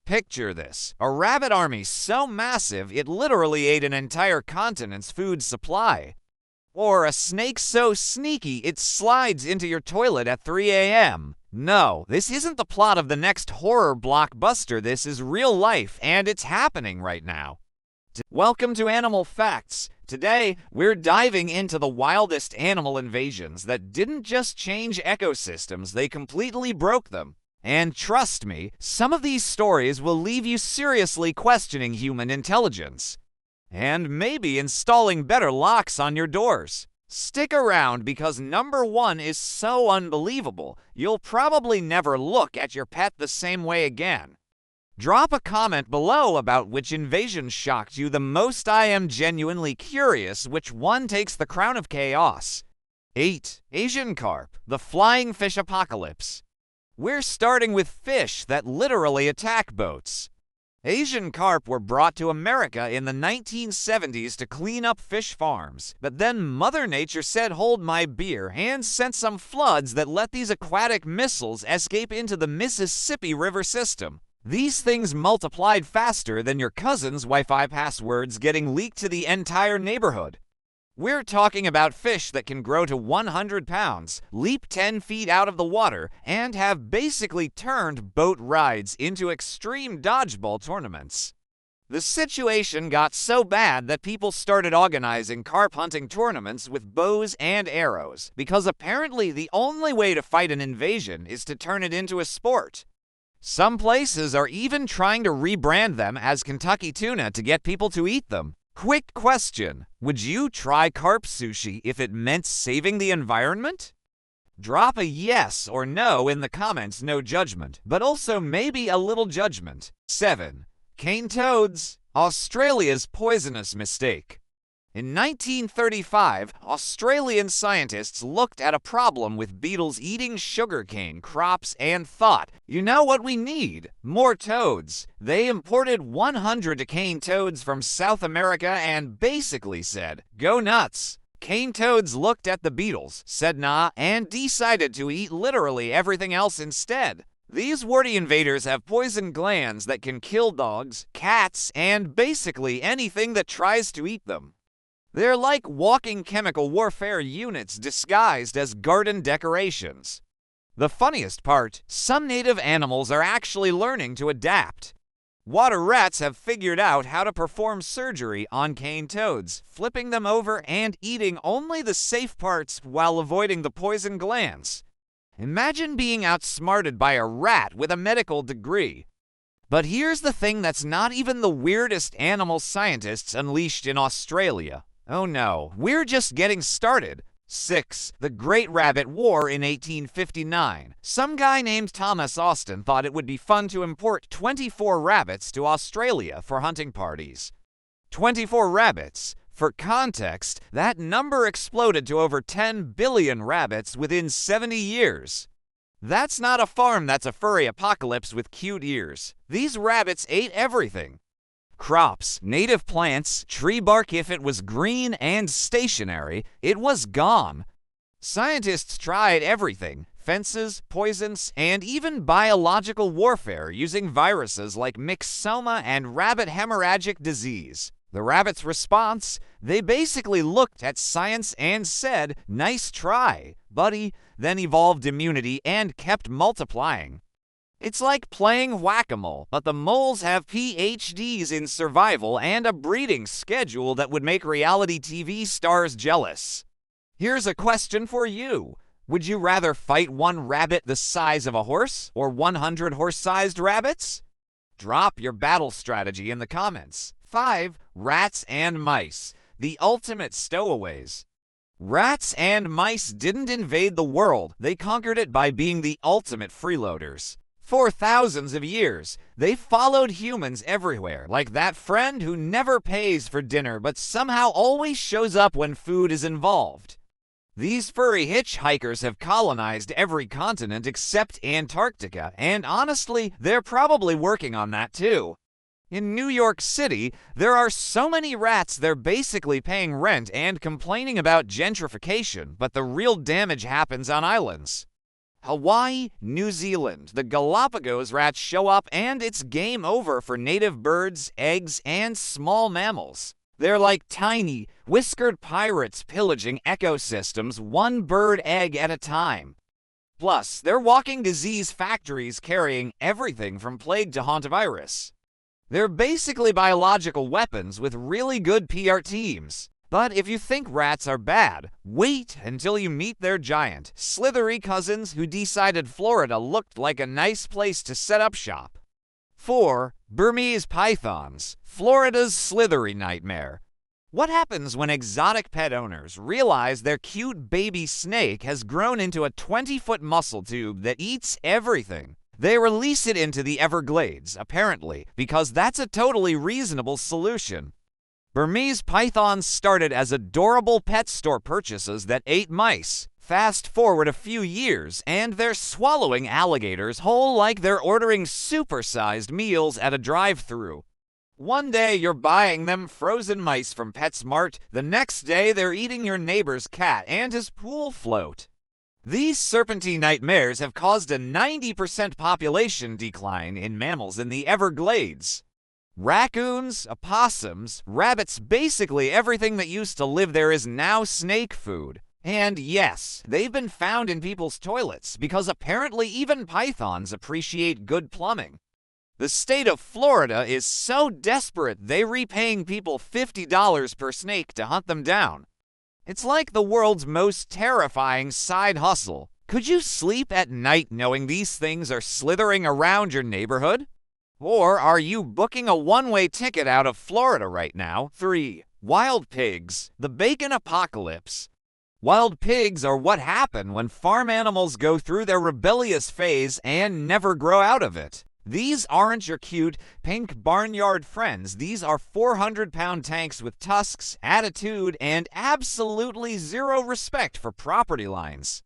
Picture this: a rabbit army so massive it literally ate an entire continent's food supply. Or a snake so sneaky it slides into your toilet at 3 a.m. No, this isn't the plot of the next horror blockbuster. This is real life, and it's happening right now. Welcome to Animal Facts. Today, we're diving into the wildest animal invasions that didn't just change ecosystems, they completely broke them. And trust me, some of these stories will leave you seriously questioning human intelligence. And maybe installing better locks on your doors. Stick around because number one is so unbelievable, you'll probably never look at your pet the same way again. Drop a comment below about which invasion shocked you the most. I am genuinely curious which one takes the crown of chaos. 8. Asian carp, the flying fish apocalypse. We're starting with fish that literally attack boats. Asian carp were brought to America in the 1970s to clean up fish farms, but then Mother Nature said hold my beer and sent some floods that let these aquatic missiles escape into the Mississippi River system. These things multiplied faster than your cousin's Wi-Fi passwords getting leaked to the entire neighborhood. We're talking about fish that can grow to 100 pounds, leap 10 feet out of the water, and have basically turned boat rides into extreme dodgeball tournaments. The situation got so bad that people started organizing carp hunting tournaments with bows and arrows, because apparently the only way to fight an invasion is to turn it into a sport. Some places are even trying to rebrand them as Kentucky tuna to get people to eat them. Quick question: would you try carp sushi if it meant saving the environment? Drop a yes or no in the comments, no judgment, but also maybe a little judgment. 7. Cane toads, Australia's poisonous mistake. In 1935, Australian scientists looked at a problem with beetles eating sugarcane crops and thought, you know what we need? More toads. They imported 100 cane toads from South America and basically said, go nuts. Cane toads looked at the beetles, said nah, and decided to eat literally everything else instead. These warty invaders have poison glands that can kill dogs, cats, and basically anything that tries to eat them. They're like walking chemical warfare units disguised as garden decorations. The funniest part, some native animals are actually learning to adapt. Water rats have figured out how to perform surgery on cane toads, flipping them over and eating only the safe parts while avoiding the poison glands. Imagine being outsmarted by a rat with a medical degree. But here's the thing that's not even the weirdest animal scientists unleashed in Australia. Oh no, we're just getting started. 6. The Great Rabbit War in 1859. Some guy named Thomas Austin thought it would be fun to import 24 rabbits to Australia for hunting parties. 24 rabbits. For context, that number exploded to over 10 billion rabbits within 70 years. That's not a farm, that's a furry apocalypse with cute ears. These rabbits ate everything. Crops, native plants, tree bark. If it was green and stationary, it was gone. Scientists tried everything: fences, poisons, and even biological warfare using viruses like myxoma and rabbit hemorrhagic disease. The rabbits' response? They basically looked at science and said, nice try, buddy, then evolved immunity and kept multiplying. It's like playing whack-a-mole, but the moles have PhDs in survival and a breeding schedule that would make reality TV stars jealous. Here's a question for you. Would you rather fight one rabbit the size of a horse or 100 horse-sized rabbits? Drop your battle strategy in the comments. 5. Rats and mice, the ultimate stowaways. Rats and mice didn't invade the world, they conquered it by being the ultimate freeloaders. For thousands of years, they followed humans everywhere, like that friend who never pays for dinner but somehow always shows up when food is involved. These furry hitchhikers have colonized every continent except Antarctica, and honestly, they're probably working on that too. In New York City, there are so many rats they're basically paying rent and complaining about gentrification, but the real damage happens on islands. Hawaii, New Zealand, the Galapagos rats show up and it's game over for native birds, eggs, and small mammals. They're like tiny, whiskered pirates pillaging ecosystems one bird egg at a time. Plus, they're walking disease factories carrying everything from plague to hantavirus. They're basically biological weapons with really good PR teams. But if you think rats are bad, wait until you meet their giant, slithery cousins who decided Florida looked like a nice place to set up shop. 4. Burmese pythons, Florida's slithery nightmare. What happens when exotic pet owners realize their cute baby snake has grown into a 20-foot muscle tube that eats everything? They release it into the Everglades, apparently, because that's a totally reasonable solution. Burmese pythons started as adorable pet store purchases that ate mice. Fast forward a few years, and they're swallowing alligators whole like they're ordering supersized meals at a drive-thru. One day you're buying them frozen mice from PetSmart, the next day they're eating your neighbor's cat and his pool float. These serpentine nightmares have caused a 90% population decline in mammals in the Everglades. Raccoons, opossums, rabbits, basically everything that used to live there is now snake food. And yes, they've been found in people's toilets because apparently even pythons appreciate good plumbing. The state of Florida is so desperate they're repaying people $50 per snake to hunt them down. It's like the world's most terrifying side hustle. Could you sleep at night knowing these things are slithering around your neighborhood? Or are you booking a one-way ticket out of Florida right now? 3. Wild pigs, the bacon apocalypse. Wild pigs are what happen when farm animals go through their rebellious phase and never grow out of it. These aren't your cute, pink barnyard friends. These are 400-pound tanks with tusks, attitude, and absolutely zero respect for property lines.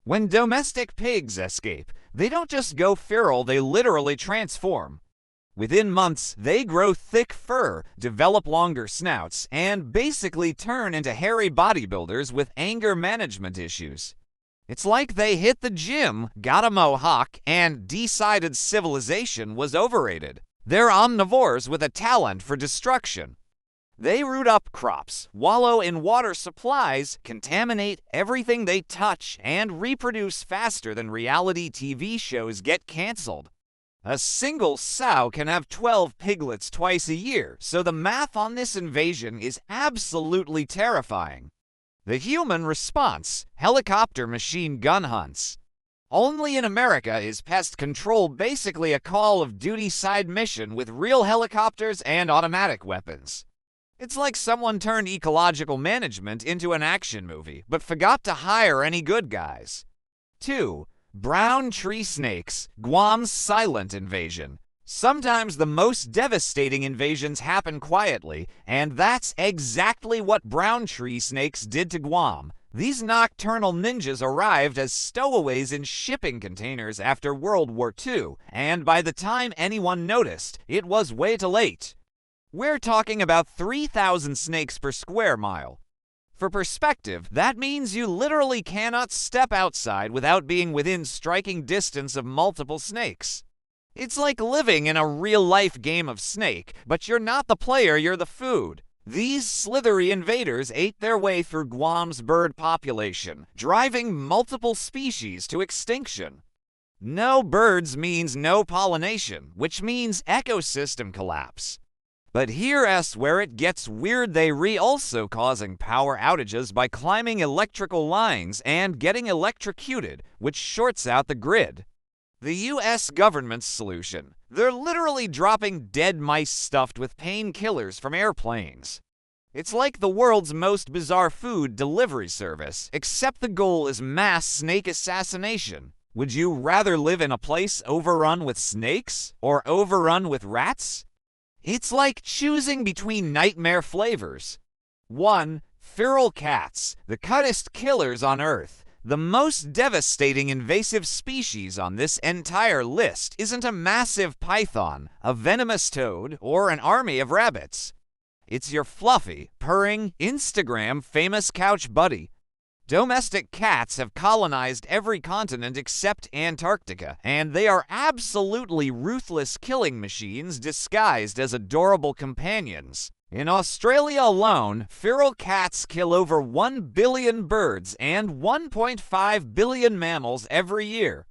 When domestic pigs escape, they don't just go feral, they literally transform. Within months, they grow thick fur, develop longer snouts, and basically turn into hairy bodybuilders with anger management issues. It's like they hit the gym, got a mohawk, and decided civilization was overrated. They're omnivores with a talent for destruction. They root up crops, wallow in water supplies, contaminate everything they touch, and reproduce faster than reality TV shows get canceled. A single sow can have 12 piglets twice a year, so the math on this invasion is absolutely terrifying. The human response: helicopter machine gun hunts. Only in America is pest control basically a Call of Duty side mission with real helicopters and automatic weapons. It's like someone turned ecological management into an action movie, but forgot to hire any good guys. 2. Brown tree snakes, Guam's silent invasion. Sometimes the most devastating invasions happen quietly, and that's exactly what brown tree snakes did to Guam. These nocturnal ninjas arrived as stowaways in shipping containers after World War II, and by the time anyone noticed, it was way too late. We're talking about 3,000 snakes per square mile. For perspective, that means you literally cannot step outside without being within striking distance of multiple snakes. It's like living in a real-life game of Snake, but you're not the player, you're the food. These slithery invaders ate their way through Guam's bird population, driving multiple species to extinction. No birds means no pollination, which means ecosystem collapse. But here's where it gets weird. They also causing power outages by climbing electrical lines and getting electrocuted, which shorts out the grid. The US government's solution: they're literally dropping dead mice stuffed with painkillers from airplanes. It's like the world's most bizarre food delivery service, except the goal is mass snake assassination. Would you rather live in a place overrun with snakes or overrun with rats? It's like choosing between nightmare flavors. 1. Feral cats, the cuddest killers on Earth. The most devastating invasive species on this entire list isn't a massive python, a venomous toad, or an army of rabbits. It's your fluffy, purring, Instagram famous couch buddy. Domestic cats have colonized every continent except Antarctica, and they are absolutely ruthless killing machines disguised as adorable companions. In Australia alone, feral cats kill over 1 billion birds and 1.5 billion mammals every year.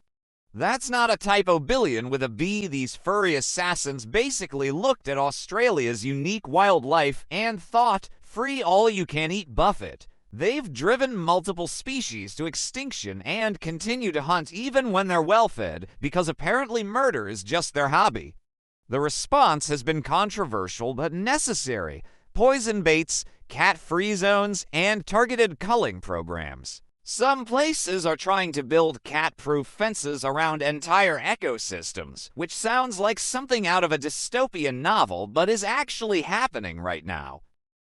That's not a typo billion with a B. These furry assassins basically looked at Australia's unique wildlife and thought, free all-you-can-eat buffet. They've driven multiple species to extinction and continue to hunt even when they're well-fed, because apparently murder is just their hobby. The response has been controversial but necessary. Poison baits, cat-free zones, and targeted culling programs. Some places are trying to build cat-proof fences around entire ecosystems, which sounds like something out of a dystopian novel but is actually happening right now.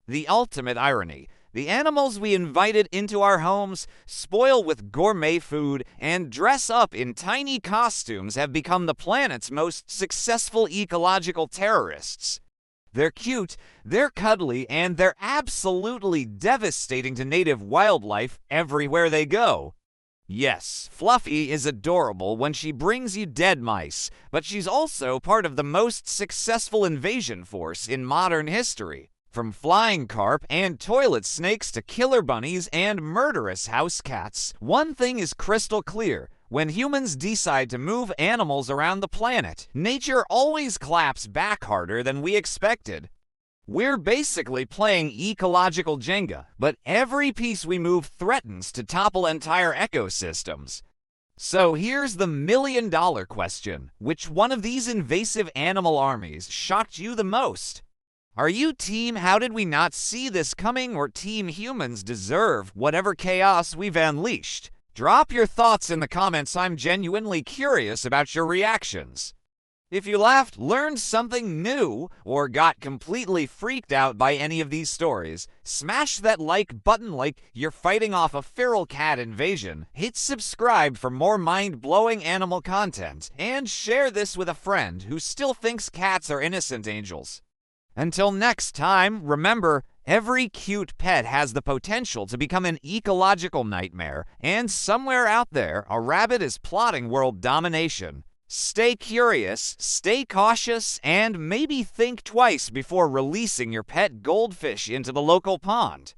The ultimate irony: the animals we invited into our homes, spoil with gourmet food, and dress up in tiny costumes have become the planet's most successful ecological terrorists. They're cute, they're cuddly, and they're absolutely devastating to native wildlife everywhere they go. Yes, Fluffy is adorable when she brings you dead mice, but she's also part of the most successful invasion force in modern history. From flying carp and toilet snakes to killer bunnies and murderous house cats, one thing is crystal clear. When humans decide to move animals around the planet, nature always claps back harder than we expected. We're basically playing ecological Jenga, but every piece we move threatens to topple entire ecosystems. So here's the million-dollar question: which one of these invasive animal armies shocked you the most? Are you team "how did we not see this coming" or team "humans deserve whatever chaos we've unleashed"? Drop your thoughts in the comments. I'm genuinely curious about your reactions. If you laughed, learned something new, or got completely freaked out by any of these stories, smash that like button like you're fighting off a feral cat invasion, hit subscribe for more mind-blowing animal content, and share this with a friend who still thinks cats are innocent angels. Until next time, remember, every cute pet has the potential to become an ecological nightmare, and somewhere out there, a rabbit is plotting world domination. Stay curious, stay cautious, and maybe think twice before releasing your pet goldfish into the local pond.